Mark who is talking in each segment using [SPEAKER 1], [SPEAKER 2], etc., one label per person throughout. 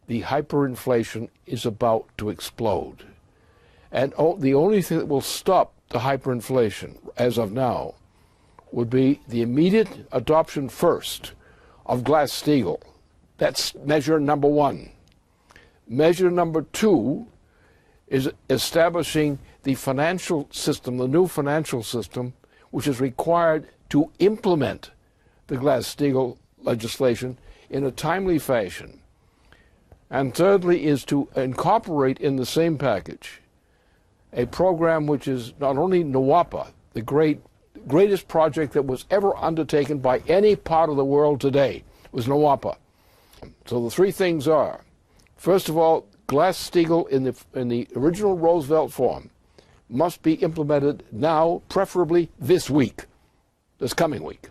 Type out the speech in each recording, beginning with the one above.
[SPEAKER 1] the hyperinflation is about to explode. And the only thing that will stop the hyperinflation, as of now, would be the immediate adoption first of Glass-Steagall. That's measure number one. Measure number two is establishing the financial system, the new financial system, which is required to implement the Glass-Steagall legislation in a timely fashion. And thirdly is to incorporate in the same package a program which is not only NWAPA, the greatest project that was ever undertaken by any part of the world today, was NWAPA. So the three things are, first of all, Glass-Steagall in the original Roosevelt form must be implemented now, preferably this week, this coming week.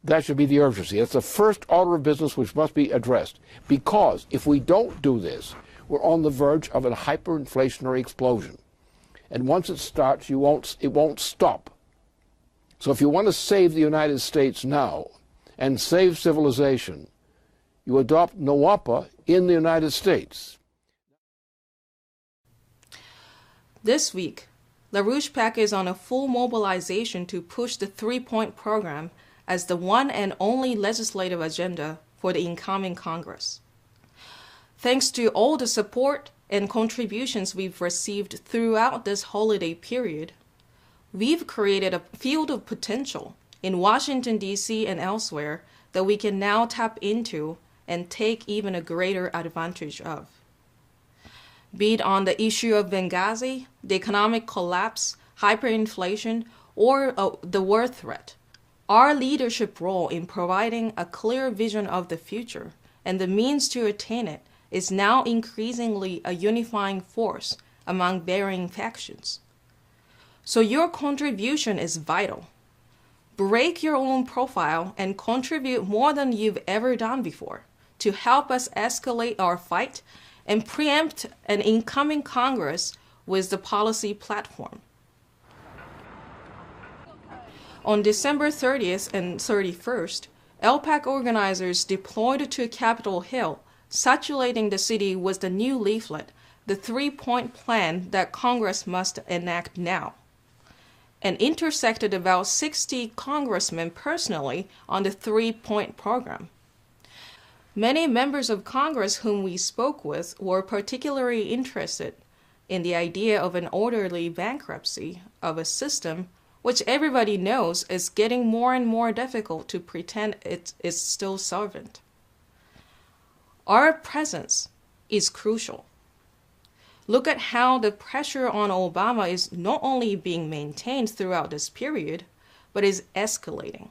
[SPEAKER 1] That should be the urgency. That's the first order of business which must be addressed. Because if we don't do this, we're on the verge of a hyperinflationary explosion. And once it starts, it won't stop. So if you want to save the United States now and save civilization, you adopt NWAPA in the United States.
[SPEAKER 2] This week, LaRouche PAC is on a full mobilization to push the three-point program as the one and only legislative agenda for the incoming Congress. Thanks to all the support and contributions we've received throughout this holiday period, we've created a field of potential in Washington, D.C. and elsewhere that we can now tap into and take even a greater advantage of. Be it on the issue of Benghazi, the economic collapse, hyperinflation, or the war threat, our leadership role in providing a clear vision of the future and the means to attain it is now increasingly a unifying force among varying factions. So your contribution is vital. Break your own profile and contribute more than you've ever done before to help us escalate our fight and preempt an incoming Congress with the policy platform. On December 30th and 31st, LPAC organizers deployed to Capitol Hill, saturating the city with the new leaflet, the three-point plan that Congress must enact now, and intersected about 60 congressmen personally on the three-point program. Many members of Congress whom we spoke with were particularly interested in the idea of an orderly bankruptcy of a system which everybody knows is getting more and more difficult to pretend it is still solvent. Our presence is crucial. Look at how the pressure on Obama is not only being maintained throughout this period, but is escalating,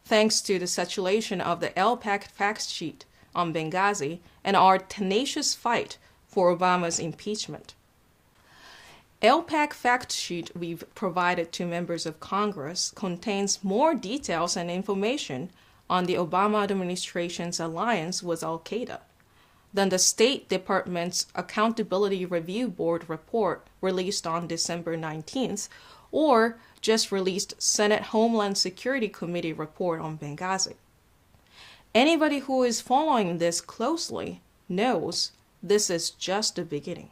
[SPEAKER 2] thanks to the saturation of the LPAC fact sheet on Benghazi and our tenacious fight for Obama's impeachment. LPAC fact sheet we've provided to members of Congress contains more details and information on the Obama administration's alliance with Al-Qaeda than the State Department's Accountability Review Board report released on December 19th, or just released Senate Homeland Security Committee report on Benghazi. Anybody who is following this closely knows this is just the beginning.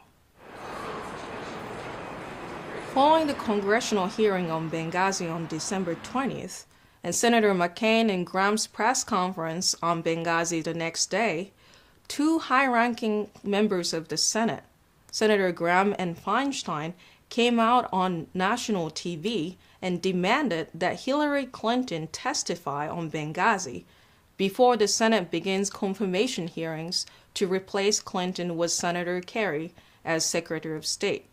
[SPEAKER 2] Following the congressional hearing on Benghazi on December 20th, and Senator McCain and Graham's press conference on Benghazi the next day, two high-ranking members of the Senate, Senator Graham and Feinstein, came out on national TV and demanded that Hillary Clinton testify on Benghazi before the Senate begins confirmation hearings to replace Clinton with Senator Kerry as Secretary of State.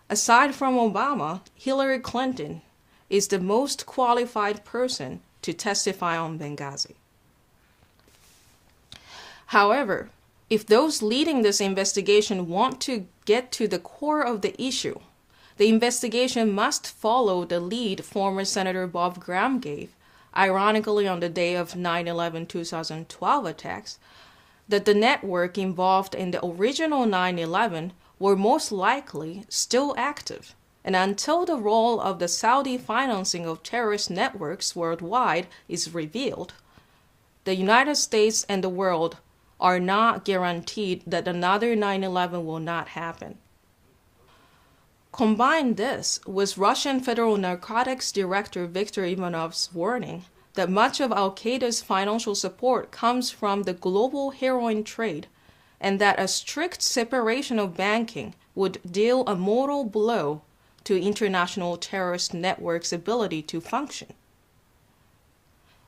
[SPEAKER 2] Aside from Obama, Hillary Clinton is the most qualified person to testify on Benghazi. However, if those leading this investigation want to get to the core of the issue, the investigation must follow the lead former Senator Bob Graham gave, ironically on the day of 9/11/2012 attacks, that the network involved in the original 9/11 were most likely still active, and until the role of the Saudi financing of terrorist networks worldwide is revealed, the United States and the world are not guaranteed that another 9/11 will not happen. Combine this with Russian Federal Narcotics Director Viktor Ivanov's warning that much of al-Qaeda's financial support comes from the global heroin trade, and that a strict separation of banking would deal a mortal blow to international terrorist networks' ability to function.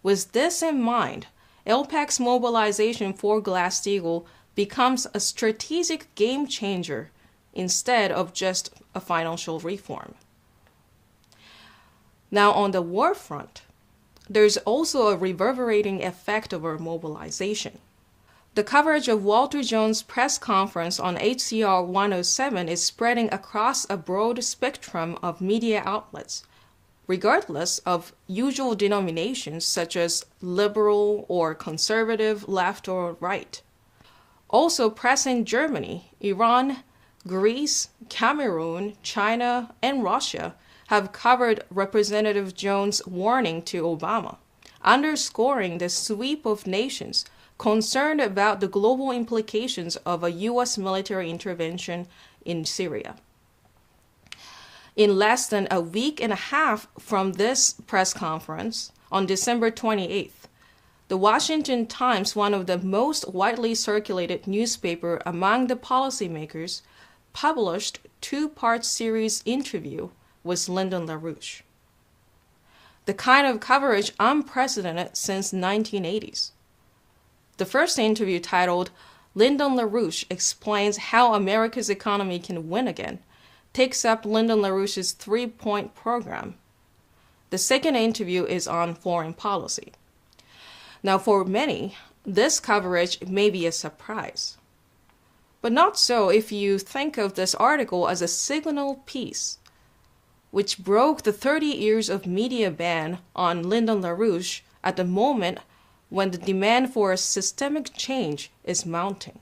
[SPEAKER 2] With this in mind, LPAC's mobilization for Glass-Steagall becomes a strategic game changer instead of just a financial reform. Now, on the war front, there's also a reverberating effect of our mobilization. The coverage of Walter Jones' press conference on HCR 107 is spreading across a broad spectrum of media outlets, regardless of usual denominations such as liberal or conservative, left or right. Also, press in Germany, Iran, Greece, Cameroon, China, and Russia have covered Representative Jones' warning to Obama, underscoring the sweep of nations concerned about the global implications of a U.S. military intervention in Syria. In less than a week and a half from this press conference, on December 28th, the Washington Times, one of the most widely circulated newspapers among the policymakers, published a two-part series interview with Lyndon LaRouche. The kind of coverage unprecedented since the 1980s. The first interview, titled Lyndon LaRouche Explains How America's Economy Can Win Again, takes up Lyndon LaRouche's three-point program. The second interview is on foreign policy. Now, for many, this coverage may be a surprise. But not so if you think of this article as a signal piece, which broke the 30 years of media ban on Lyndon LaRouche at the moment when the demand for a systemic change is mounting.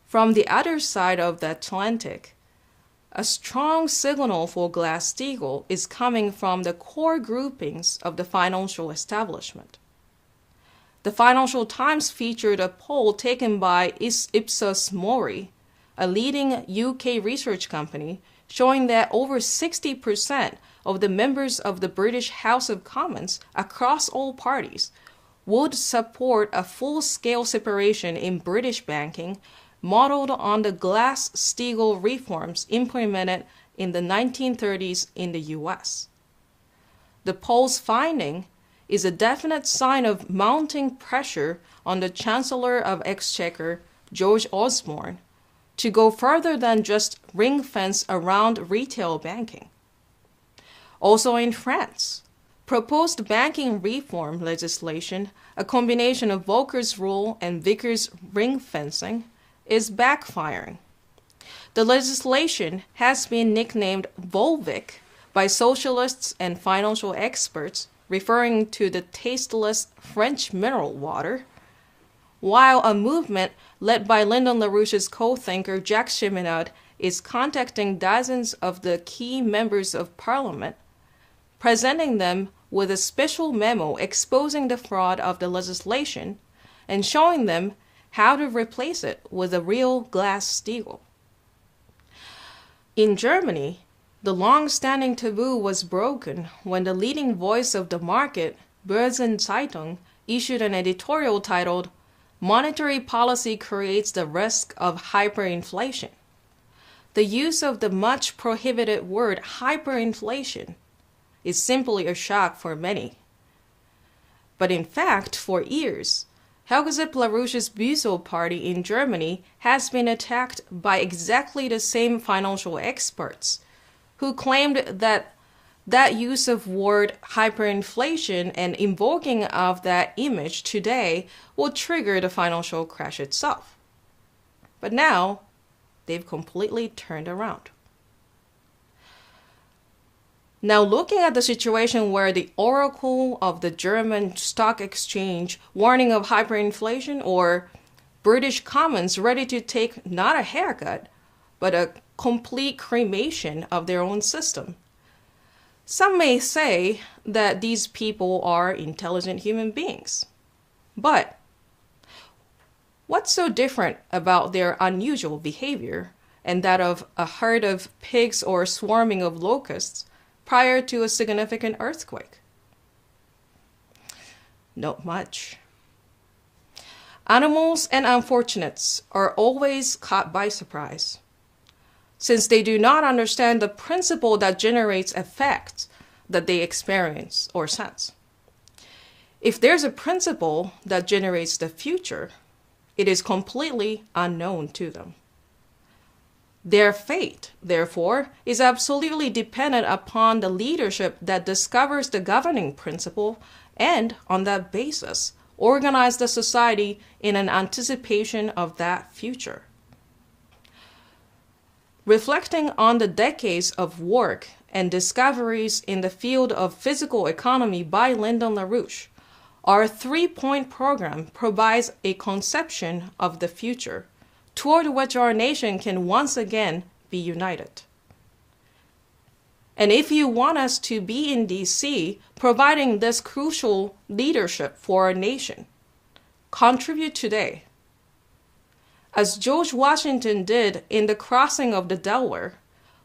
[SPEAKER 2] From the other side of the Atlantic, a strong signal for Glass-Steagall is coming from the core groupings of the financial establishment. The Financial Times featured a poll taken by Ipsos Mori, a leading UK research company, showing that over 60% of the members of the British House of Commons across all parties would support a full-scale separation in British banking modeled on the Glass-Steagall reforms implemented in the 1930s in the US. The poll's finding is a definite sign of mounting pressure on the Chancellor of Exchequer, George Osborne, to go further than just ring-fence around retail banking. Also in France, proposed banking reform legislation, a combination of Volcker's rule and Vickers ring-fencing, is backfiring. The legislation has been nicknamed Volvic by socialists and financial experts, referring to the tasteless French mineral water, while a movement led by Lyndon LaRouche's co-thinker Jacques Cheminade is contacting dozens of the key members of parliament, presenting them with a special memo exposing the fraud of the legislation and showing them how to replace it with a real Glass-Steagall. In Germany, the long-standing taboo was broken when the leading voice of the market, Börsenzeitung, issued an editorial titled, "Monetary Policy Creates the Risk of Hyperinflation." The use of the much prohibited word hyperinflation is simply a shock for many. But in fact, for years, Helge Sepp LaRouche's Büsel party in Germany has been attacked by exactly the same financial experts who claimed that use of word hyperinflation and invoking of that image today will trigger the financial crash itself. But now, they've completely turned around. Now, looking at the situation where the oracle of the German stock exchange warning of hyperinflation, or British Commons ready to take not a haircut, but a complete cremation of their own system. Some may say that these people are intelligent human beings. But What's so different about their unusual behavior and that of a herd of pigs or swarming of locusts prior to a significant earthquake? Not much. Animals and unfortunates are always caught by surprise, since they do not understand the principle that generates effects that they experience or sense. If there's a principle that generates the future, it is completely unknown to them. Their fate, therefore, is absolutely dependent upon the leadership that discovers the governing principle and, on that basis, organize the society in an anticipation of that future. Reflecting on the decades of work and discoveries in the field of physical economy by Lyndon LaRouche, our 3-point program provides a conception of the future toward which our nation can once again be united. And if you want us to be in DC providing this crucial leadership for our nation, contribute today. As George Washington did in the crossing of the Delaware,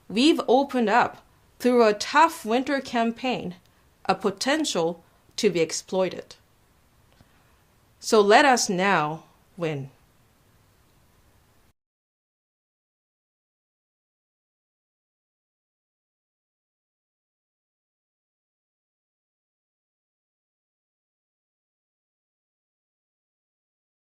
[SPEAKER 2] we've opened up, through a tough winter campaign, a potential to be exploited. So let us now win.